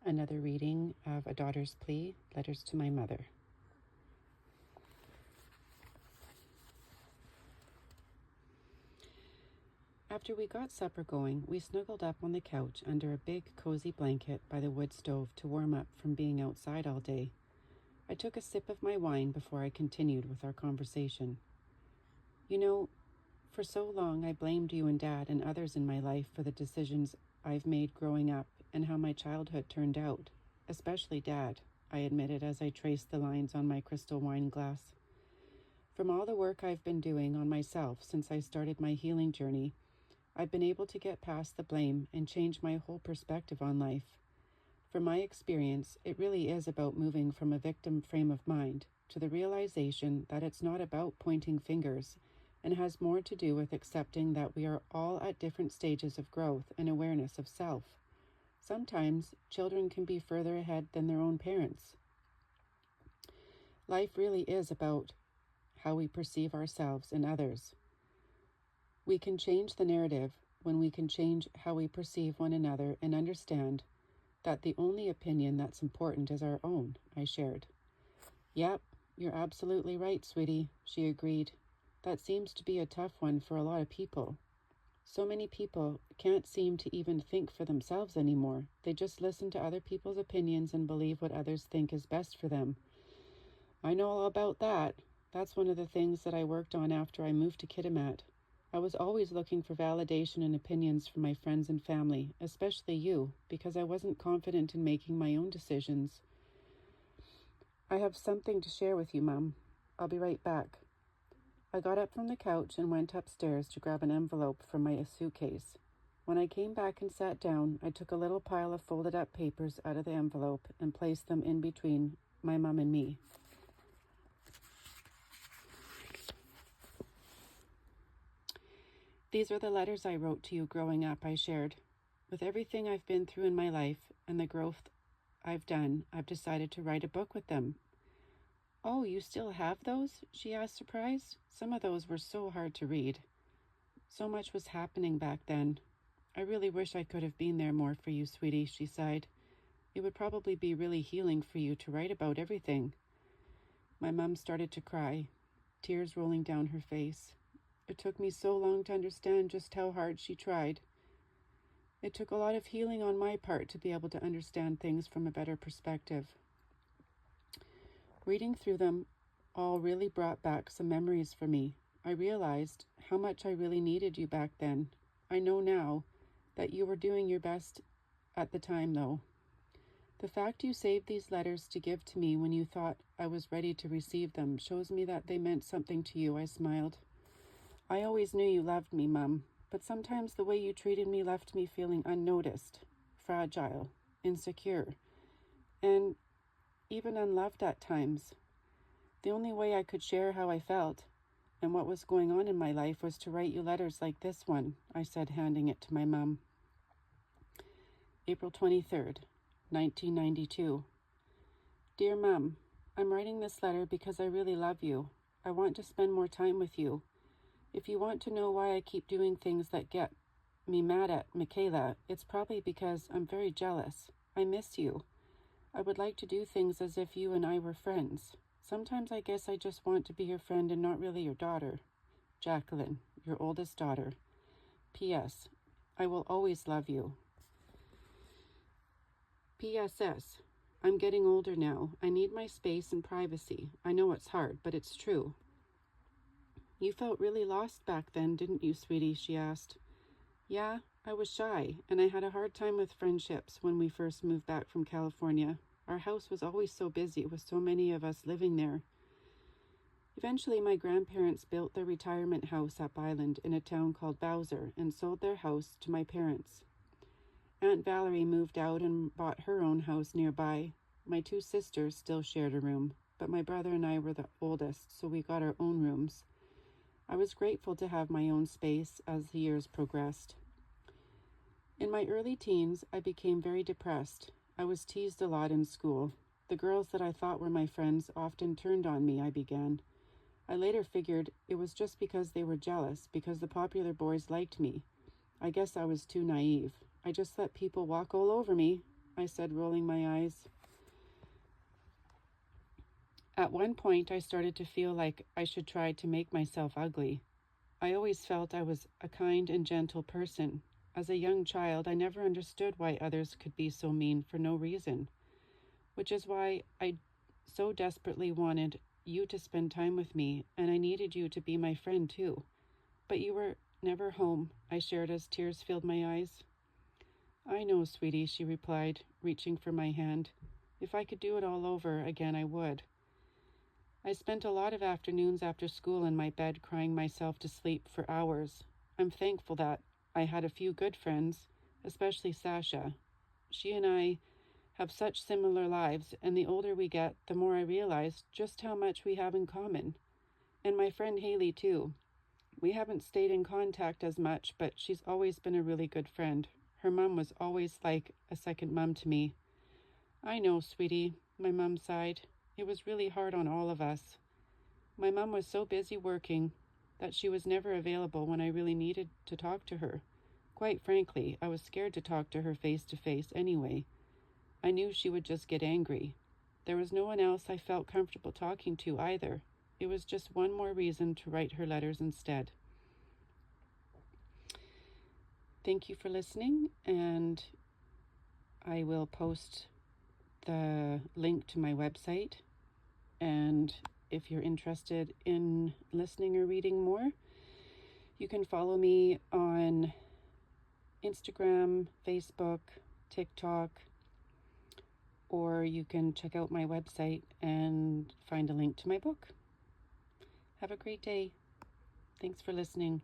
Another reading of A Daughter's Plea, Letters to My Mother. After we got supper going, we snuggled up on the couch under a big, cozy blanket by the wood stove to warm up from being outside all day. I took a sip of my wine before I continued with our conversation. You know, for so long I blamed you and Dad and others in my life for the decisions I've made growing up and how my childhood turned out, especially Dad, I admitted as I traced the lines on my crystal wine glass. From all the work I've been doing on myself since I started my healing journey, I've been able to get past the blame and change my whole perspective on life. From my experience, it really is about moving from a victim frame of mind to the realization that it's not about pointing fingers and has more to do with accepting that we are all at different stages of growth and awareness of self. Sometimes children can be further ahead than their own parents. Life really is about how we perceive ourselves and others. We can change the narrative when we can change how we perceive one another and understand that the only opinion that's important is our own, I shared. Yep, you're absolutely right, sweetie, she agreed. That seems to be a tough one for a lot of people. So many people can't seem to even think for themselves anymore. They just listen to other people's opinions and believe what others think is best for them. I know all about that. That's one of the things that I worked on after I moved to Kitimat. I was always looking for validation and opinions from my friends and family, especially you, because I wasn't confident in making my own decisions. I have something to share with you, Mom. I'll be right back. I got up from the couch and went upstairs to grab an envelope from my suitcase. When I came back and sat down, I took a little pile of folded up papers out of the envelope and placed them in between my mom and me. These are the letters I wrote to you growing up, I shared. With everything I've been through in my life and the growth I've done, I've decided to write a book with them. Oh, you still have those? She asked, surprised. Some of those were so hard to read. So much was happening back then. I really wish I could have been there more for you, sweetie, she sighed. It would probably be really healing for you to write about everything. My mom started to cry, tears rolling down her face. It took me so long to understand just how hard she tried. It took a lot of healing on my part to be able to understand things from a better perspective. Reading through them all really brought back some memories for me. I realized how much I really needed you back then. I know now that you were doing your best at the time, though. The fact you saved these letters to give to me when you thought I was ready to receive them shows me that they meant something to you, I smiled. I always knew you loved me, Mum, but sometimes the way you treated me left me feeling unnoticed, fragile, insecure, and even unloved at times. The only way I could share how I felt and what was going on in my life was to write you letters like this one, I said, handing it to my mum. April 23rd, 1992. Dear Mum, I'm writing this letter because I really love you. I want to spend more time with you. If you want to know why I keep doing things that get me mad at Michaela, it's probably because I'm very jealous. I miss you. I would like to do things as if you and I were friends. Sometimes I guess I just want to be your friend and not really your daughter. Jacqueline, your oldest daughter. P.S. I will always love you. P.S.S. I'm getting older now. I need my space and privacy. I know it's hard, but it's true. You felt really lost back then, didn't you, sweetie? She asked. Yeah, I was shy, and I had a hard time with friendships when we first moved back from California. Our house was always so busy with so many of us living there. Eventually, my grandparents built their retirement house up island in a town called Bowser and sold their house to my parents. Aunt Valerie moved out and bought her own house nearby. My two sisters still shared a room, but my brother and I were the oldest, so we got our own rooms. I was grateful to have my own space as the years progressed. In my early teens, I became very depressed. I was teased a lot in school. The girls that I thought were my friends often turned on me, I began. I later figured it was just because they were jealous, because the popular boys liked me. I guess I was too naive. I just let people walk all over me. I said, rolling my eyes. At one point, I started to feel like I should try to make myself ugly. I always felt I was a kind and gentle person. As a young child, I never understood why others could be so mean for no reason, which is why I so desperately wanted you to spend time with me, and I needed you to be my friend too. But you were never home, I shared as tears filled my eyes. I know, sweetie, she replied, reaching for my hand. If I could do it all over again, I would. I spent a lot of afternoons after school in my bed crying myself to sleep for hours. I'm thankful that I had a few good friends, especially Sasha. She and I have such similar lives, and the older we get, the more I realize just how much we have in common. And my friend Haley, too. We haven't stayed in contact as much, but she's always been a really good friend. Her mom was always like a second mom to me. I know, sweetie, my mom sighed. It was really hard on all of us. My mom was so busy working that she was never available when I really needed to talk to her. Quite frankly, I was scared to talk to her face to face anyway. I knew she would just get angry. There was no one else I felt comfortable talking to either. It was just one more reason to write her letters instead. Thank you for listening, and I will post the link to my website. And if you're interested in listening or reading more, you can follow me on Instagram, Facebook, TikTok, or you can check out my website and find a link to my book. Have a great day. Thanks for listening.